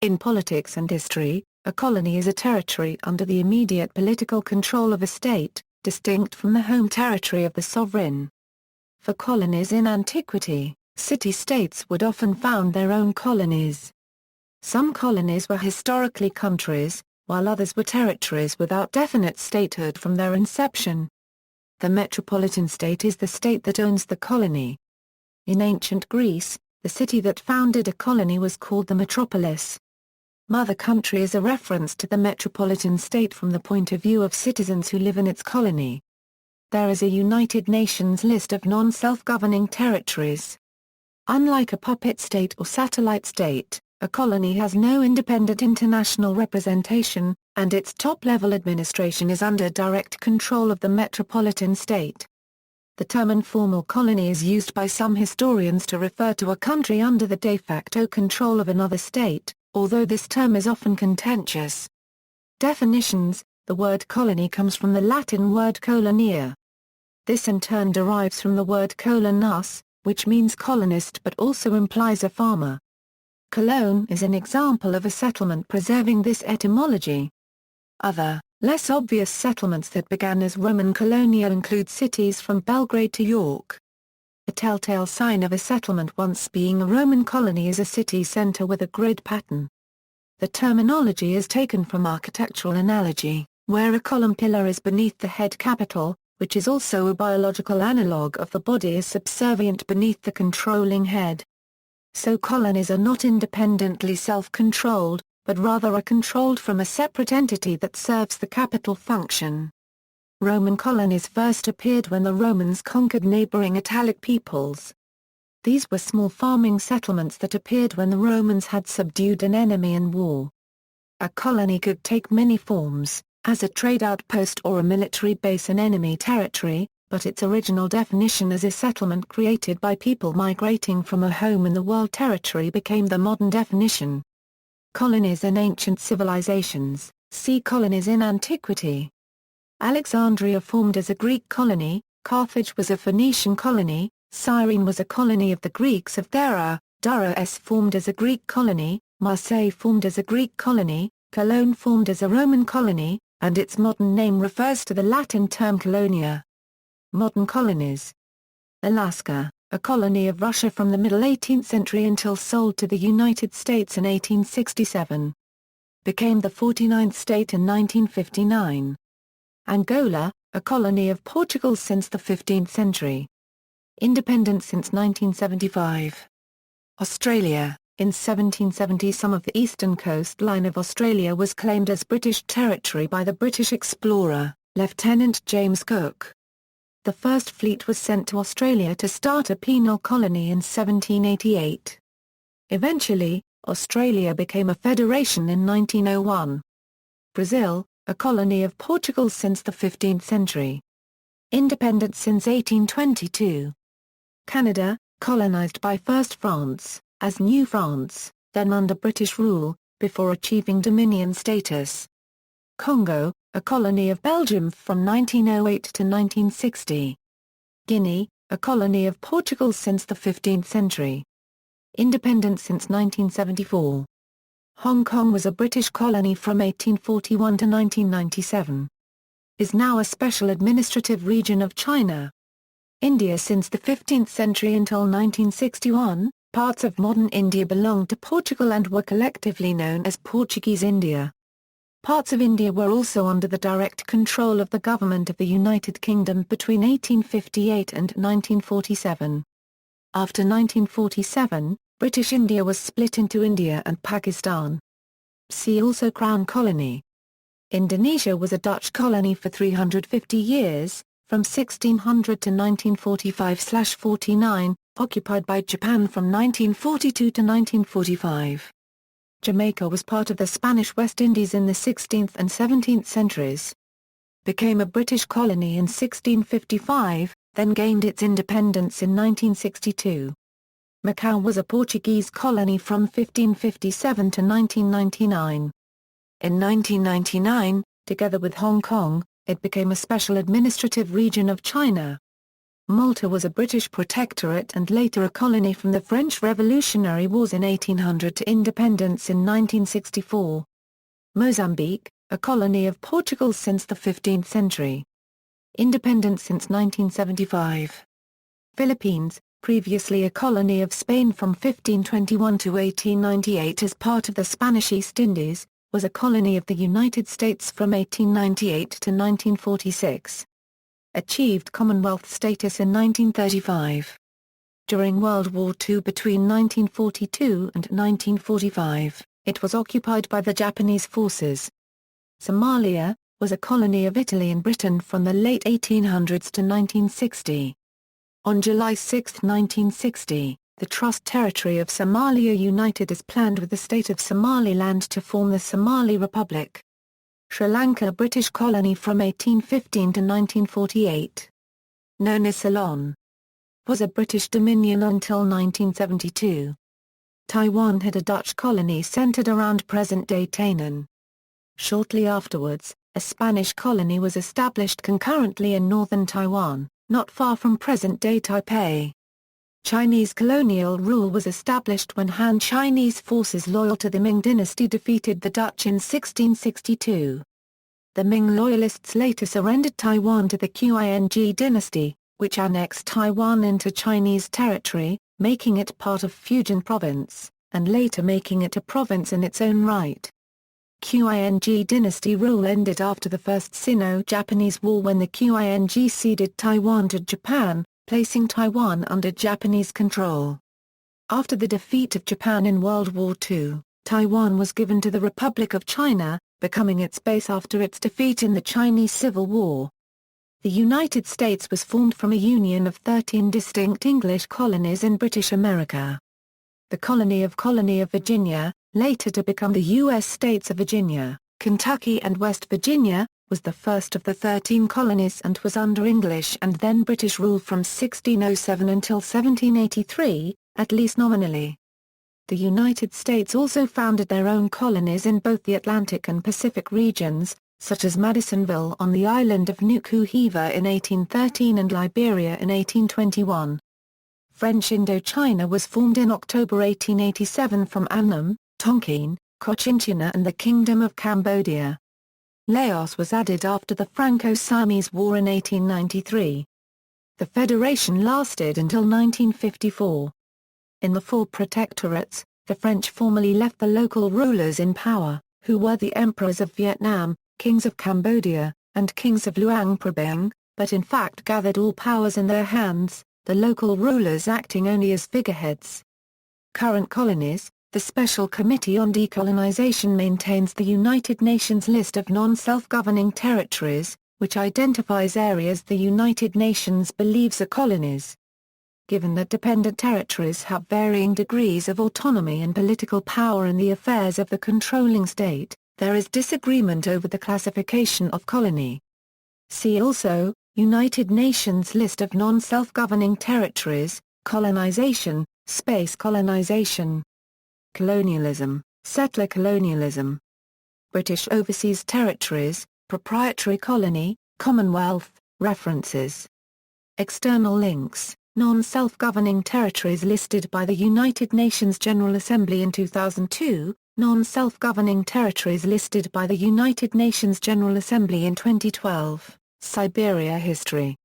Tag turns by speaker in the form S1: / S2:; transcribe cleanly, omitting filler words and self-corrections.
S1: In politics and history, a colony is a territory under the immediate political control of a state, distinct from the home territory of the sovereign. For colonies in antiquity, city-states would often found their own colonies. Some colonies were historically countries, while others were territories without definite statehood from their inception. The metropolitan state is the state that owns the colony. In ancient Greece, the city that founded a colony was called the metropolis. Mother country is a reference to the metropolitan state from the point of view of citizens who live in its colony. There is a United Nations list of non-self-governing territories. Unlike a puppet state or satellite state, a colony has no independent international representation, and its top-level administration is under direct control of the metropolitan state. The term informal colony is used by some historians to refer to a country under the de facto control of another state, although this term is often contentious. Definitions: the word colony comes from the Latin word colonia. This in turn derives from the word colonus, which means colonist but also implies a farmer. Cologne is an example of a settlement preserving this etymology. Other, less obvious settlements that began as Roman colonia include cities from Belgrade to York. A telltale sign of a settlement once being a Roman colony is a city centre with a grid pattern. The terminology is taken from architectural analogy, where a column pillar is beneath the head capital, which is also a biological analogue of the body is subservient beneath the controlling head. So colonies are not independently self-controlled, but rather are controlled from a separate entity that serves the capital function. Roman colonies first appeared when the Romans conquered neighboring Italic peoples. These were small farming settlements that appeared when the Romans had subdued an enemy in war. A colony could take many forms, as a trade outpost or a military base in enemy territory, but its original definition as a settlement created by people migrating from a home-in-the-world territory became the modern definition. Colonies in ancient civilizations: see colonies in antiquity. Alexandria formed as a Greek colony, Carthage was a Phoenician colony, Cyrene was a colony of the Greeks of Thera, Dura formed as a Greek colony, Marseille formed as a Greek colony, Cologne formed as a Roman colony, and its modern name refers to the Latin term colonia. Modern colonies: Alaska, a colony of Russia from the middle 18th century until sold to the United States in 1867. Became the 49th state in 1959. Angola, a colony of Portugal since the 15th century. Independent since 1975. Australia, in 1770 some of the eastern coastline of Australia was claimed as British territory by the British explorer, Lieutenant James Cook. The first fleet was sent to Australia to start a penal colony in 1788. Eventually, Australia became a federation in 1901. Brazil, a colony of Portugal since the 15th century. Independent since 1822. Canada, colonized by first France, as New France, then under British rule, before achieving Dominion status. Congo, a colony of Belgium from 1908 to 1960. Guinea, a colony of Portugal since the 15th century. Independent since 1974. Hong Kong was a British colony from 1841 to 1997. Is now a special administrative region of China. India since the 15th century until 1961, parts of modern India belonged to Portugal and were collectively known as Portuguese India. Parts of India were also under the direct control of the government of the United Kingdom between 1858 and 1947. After 1947, British India was split into India and Pakistan. See also Crown Colony. Indonesia was a Dutch colony for 350 years, from 1600 to 1945/49, occupied by Japan from 1942 to 1945. Jamaica was part of the Spanish West Indies in the 16th and 17th centuries. Became a British colony in 1655, then gained its independence in 1962. Macau was a Portuguese colony from 1557 to 1999. In 1999, together with Hong Kong, it became a special administrative region of China. Malta was a British protectorate and later a colony from the French Revolutionary Wars in 1800 to independence in 1964. Mozambique, a colony of Portugal since the 15th century. Independent since 1975. Philippines, previously a colony of Spain from 1521 to 1898 as part of the Spanish East Indies, was a colony of the United States from 1898 to 1946. Achieved Commonwealth status in 1935. During World War II between 1942 and 1945, it was occupied by the Japanese forces. Somalia, was a colony of Italy and Britain from the late 1800s to 1960. On July 6, 1960, the Trust Territory of Somalia united as planned with the state of Somaliland to form the Somali Republic. Sri Lanka, a British colony from 1815 to 1948. Known as Ceylon, was a British dominion until 1972. Taiwan had a Dutch colony centered around present-day Tainan. Shortly afterwards, a Spanish colony was established concurrently in northern Taiwan, not far from present-day Taipei. Chinese colonial rule was established when Han Chinese forces loyal to the Ming dynasty defeated the Dutch in 1662. The Ming loyalists later surrendered Taiwan to the Qing dynasty, which annexed Taiwan into Chinese territory, making it part of Fujian province, and later making it a province in its own right. Qing dynasty rule ended after the First Sino-Japanese War when the Qing ceded Taiwan to Japan, placing Taiwan under Japanese control. After the defeat of Japan in World War II, Taiwan was given to the Republic of China, becoming its base after its defeat in the Chinese Civil War. The United States was formed from a union of 13 distinct English colonies in British America. The colony of Virginia, later to become the U.S. states of Virginia, Kentucky and West Virginia, was the first of the 13 colonies and was under English and then British rule from 1607 until 1783, at least nominally. The United States also founded their own colonies in both the Atlantic and Pacific regions, such as Madisonville on the island of Nuku-Hiva in 1813 and Liberia in 1821. French Indochina was formed in October 1887 from Annam, Tonkin, Cochinchina and the Kingdom of Cambodia. Laos was added after the Franco-Siamese War in 1893. The federation lasted until 1954. In the four protectorates, the French formally left the local rulers in power, who were the emperors of Vietnam, kings of Cambodia, and kings of Luang Prabang, but in fact gathered all powers in their hands, the local rulers acting only as figureheads. Current colonies. The Special Committee on Decolonization maintains the United Nations list of non-self-governing territories, which identifies areas the United Nations believes are colonies. Given that dependent territories have varying degrees of autonomy and political power in the affairs of the controlling state, there is disagreement over the classification of colony. See also, United Nations list of non-self-governing territories, colonization, space colonization. Colonialism, settler colonialism. British Overseas Territories, Proprietary Colony, Commonwealth, References. External links, non-self-governing territories listed by the United Nations General Assembly in 2002, non-self-governing territories listed by the United Nations General Assembly in 2012, Siberia history.